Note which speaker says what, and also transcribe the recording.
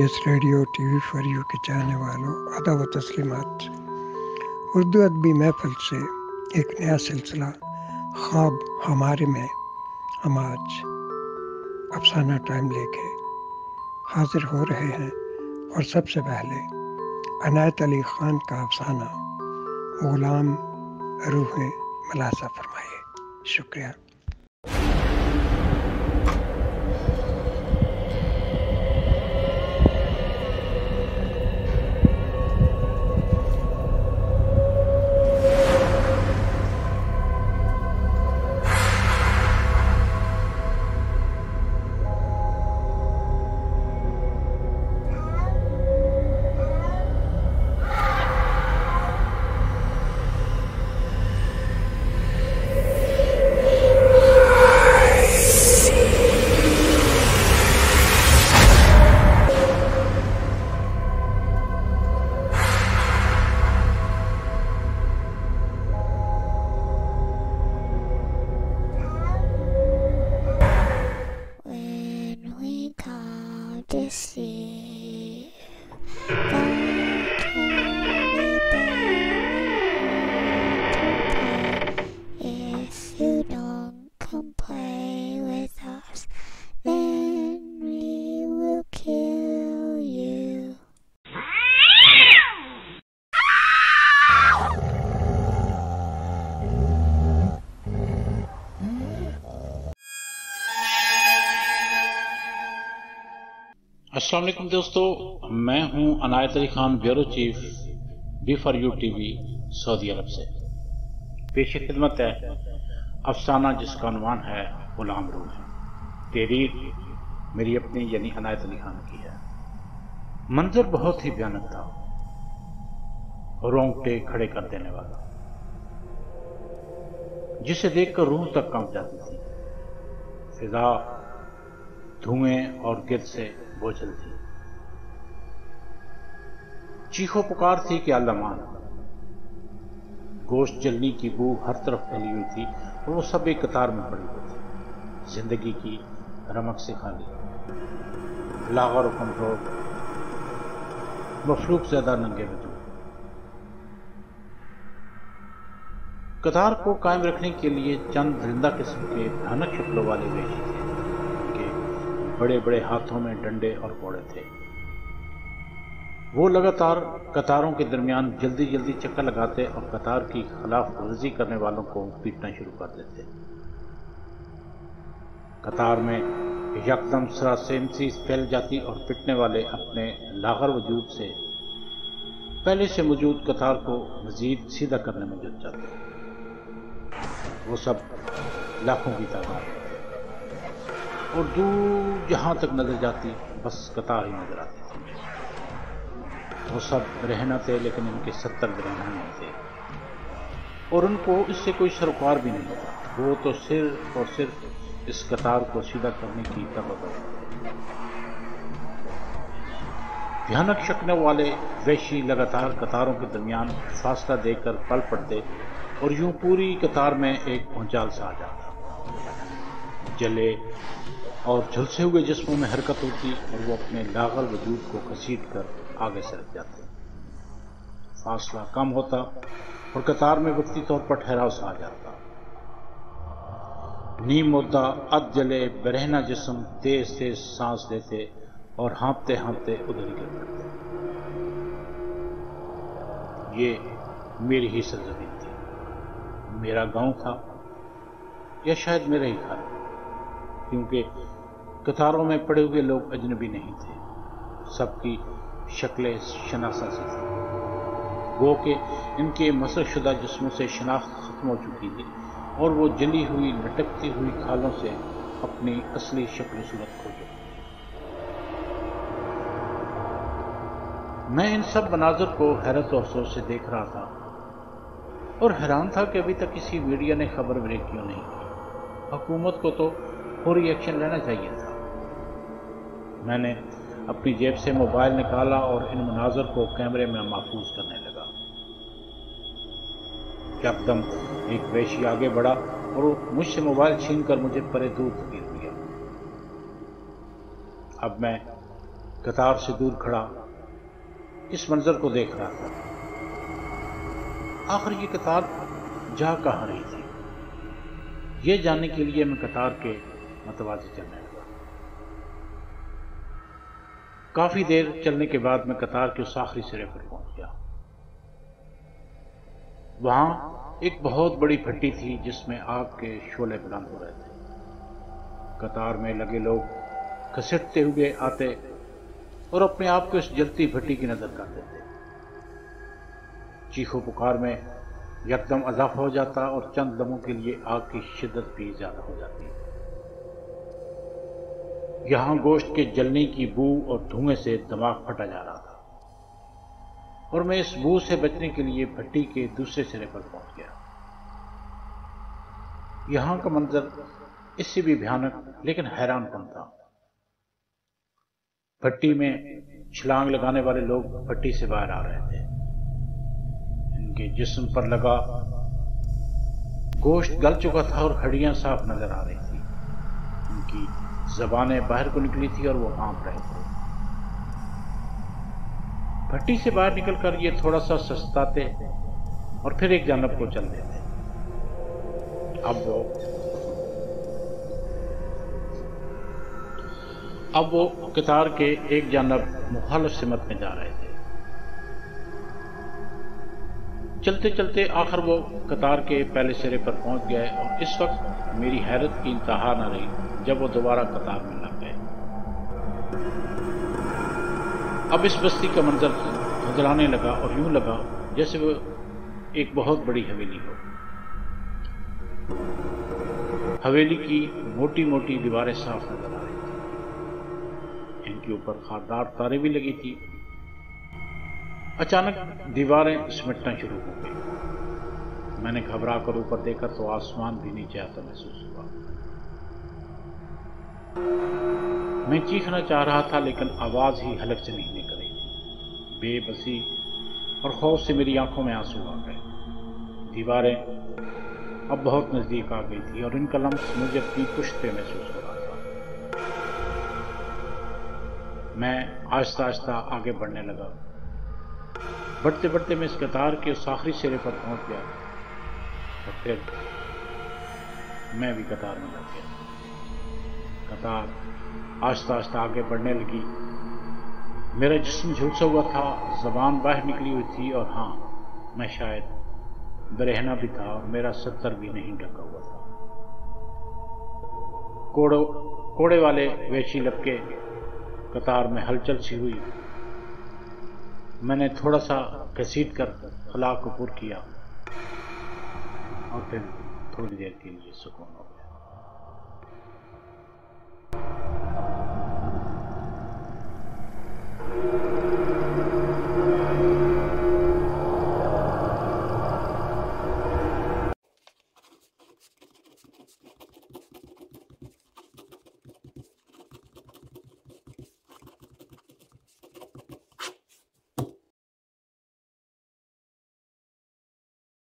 Speaker 1: Piece radio T V for you کے چاہنے والوں ادب و تسلیمات۔ اردو ادبی محفل سے ایک نیا سلسلہ خواب ہمارے میں ہم آج افسانہ ٹائم لے کے حاضر ہو رہے ہیں، اور سب سے پہلے عنایت علی خان کا افسانہ غلام روح ملاحظہ فرمائیے۔ شکریہ۔
Speaker 2: السلام علیکم دوستو، میں ہوں Inayat Ali Khan, bureau chief B for U T V Saudi Arab سے۔ پیش خدمت ہے افسانہ جس کا عنوان ہے غلام روح۔ تحریر میری اپنی یعنی عنایت علی خان کی ہے۔ منظر بہت ہی بھیانک تھا، رونگٹے کھڑے کر دینے والا، جسے دیکھ کر روح تک کانپ جاتی تھی۔ فضا دھوئیں اور گرد سے بوجھل تھی، چیخو پکار تھی کہ اللہ مان۔ گوشت جلنی کی بو ہر طرف پھیلی ہوئی تھی، اور وہ سب ایک قطار میں پڑی ہوئی تھی، زندگی کی رمق سے خالی، لاغر و کمزور، مفلوق زیادہ ننگے وجود۔ قطار کو قائم رکھنے کے لیے چند زندہ قسم کے بھیانک شکلوں والے وحشی تھے، بڑے بڑے ہاتھوں میں ڈنڈے اور کوڑے تھے۔ وہ لگاتار قطاروں کے درمیان جلدی جلدی چکر لگاتے اور قطار کی خلاف ورزی کرنے والوں کو پیٹنا شروع کر دیتے۔ قطار میں یکدم سراسیمسی پھیل جاتی اور پٹنے والے اپنے لاغر وجود سے پہلے سے موجود قطار کو مزید سیدھا کرنے میں جٹ جاتے۔ وہ سب لاکھوں کی تعداد میں، اور دور جہاں تک نظر جاتی بس قطار ہی نظر آتی تھی۔ وہ سب رہنا تھے، لیکن ان کے 70 رہنا نہیں تھے، اور ان کو اس سے کوئی سروکار بھی نہیں تھا۔ وہ تو صرف اور صرف اس قطار کو سیدھا کرنے کی طاقت تھی۔ بھیانک شکلوں والے وحشی لگاتار قطاروں کے درمیان فاصلہ دے کر پل پڑتے، اور یوں پوری قطار میں ایک بھونچال سا آ جاتا۔ جلے اور جھلسے ہوئے جسموں میں حرکت ہوتی، اور وہ اپنے لاغر وجود کو گھسیٹ کر آگے سرک جاتے۔ فاصلہ کم ہوتا اور قطار میں وقتی طور پر ٹھہراؤ سا آ جاتا۔ نیم مردہ اد جلے برہنہ جسم تیز تیز سانس لیتے اور ہانپتے ہانپتے ادھر ہی گر پڑتے۔ یہ میری ہی سرزمین تھی، میرا گاؤں تھا، یا شاید میرا ہی گھر، کیونکہ قطاروں میں پڑے ہوئے لوگ اجنبی نہیں تھے، سب کی شکلیں شناسا سی تھیں۔ وہ کہ ان کے مسخ شدہ جسموں سے شناخت ختم ہو چکی تھی، اور وہ جلی ہوئی لٹکتی ہوئی کھالوں سے اپنی اصلی شکل و صورت کھو چکی تھی۔ میں ان سب مناظر کو حیرت و افسوس سے دیکھ رہا تھا، اور حیران تھا کہ ابھی تک کسی میڈیا نے خبر بریک کیوں نہیں کی۔ حکومت کو تو فوری ایکشن لینا چاہیے تھا۔ میں نے اپنی جیب سے موبائل نکالا اور ان مناظر کو کیمرے میں محفوظ کرنے لگا۔ یکدم ایک وحشی آگے بڑھا اور مجھ سے موبائل چھین کر مجھے پرے دور دھکیل دیا۔ اب میں قطار سے دور کھڑا اس منظر کو دیکھ رہا تھا۔ آخر یہ قطار جا کہاں رہی تھی؟ یہ جاننے کے لیے میں قطار کے متوازی چلنے لگا۔ کافی دیر چلنے کے بعد میں قطار کے اس آخری سرے پر پہنچ گیا۔ وہاں ایک بہت بڑی بھٹی تھی جس میں آگ کے شعلے بلند ہو رہے تھے۔ قطار میں لگے لوگ گھسٹتے ہوئے آتے اور اپنے آپ کو اس جلتی بھٹی کی نظر کرتے تھے۔ چیخو پکار میں یکدم اضافہ ہو جاتا اور چند لمحوں کے لیے آگ کی شدت بھی زیادہ ہو جاتی۔ یہاں گوشت کے جلنے کی بو اور دھوئیں سے دماغ پھٹا جا رہا تھا، اور میں اس بو سے بچنے کے لیے بھٹی کے دوسرے سرے پر پہنچ گیا۔ یہاں کا منظر اس سے بھی بھیانک لیکن حیران کن تھا۔ بھٹی میں چھلانگ لگانے والے لوگ بھٹی سے باہر آ رہے تھے۔ ان کے جسم پر لگا گوشت گل چکا تھا اور ہڈیاں صاف نظر آ رہی تھی۔ ان کی زبانیں باہر کو نکلی تھی اور وہ کانپ رہے تھے۔ بھٹی سے باہر نکل کر یہ تھوڑا سا سستاتے اور پھر ایک جانب کو چل دیتے۔ اب وہ قطار کے ایک جانب مخالف سمت میں جا رہے تھے۔ چلتے چلتے آخر وہ قطار کے پہلے سرے پر پہنچ گئے، اور اس وقت میری حیرت کی انتہا نہ رہی جب وہ دوبارہ قطار میں لگ گئے۔ اب اس بستی کا منظر نظرانے لگا اور یوں لگا جیسے وہ ایک بہت بڑی حویلی ہو۔ حویلی کی موٹی موٹی دیواریں صاف نظر آ رہی تھیں، ان کے اوپر خاردار تاریں بھی لگی تھی۔ اچانک دیواریں سمٹنا شروع ہو گئی۔ میں نے گھبرا کر اوپر دیکھا تو آسمان بھی نیچے آتا محسوس ہوا۔ میں چیخنا چاہ رہا تھا لیکن آواز ہی حلق سے نہیں نکل رہی تھی۔ بے بسی اور خوف سے میری آنکھوں میں آنسو آ گئے۔ دیواریں اب بہت نزدیک آ گئی تھی اور ان کا لمس مجھے اپنی پشت پہ محسوس ہو رہا تھا۔ میں آہستہ آہستہ آگے بڑھنے لگا۔ بڑھتے بڑھتے میں اس قطار کے اس آخری سرے پر پہنچ گیا، اور پھر میں بھی قطار میں لگ گیا۔ قطار آہستہ آہستہ آگے بڑھنے لگی۔ میرا جسم جھلسا ہوا تھا، زبان باہر نکلی ہوئی تھی، اور ہاں، میں شاید برہنہ بھی تھا اور میرا ستر بھی نہیں ڈھکا ہوا تھا۔ کوڑے والے ویشی لپکے قطار میں ہلچل سی ہوئی۔ میں نے تھوڑا سا گھسیٹ کر خلا کو پر کیا، اور پھر تھوڑی دیر کے لیے سکون ہو گیا۔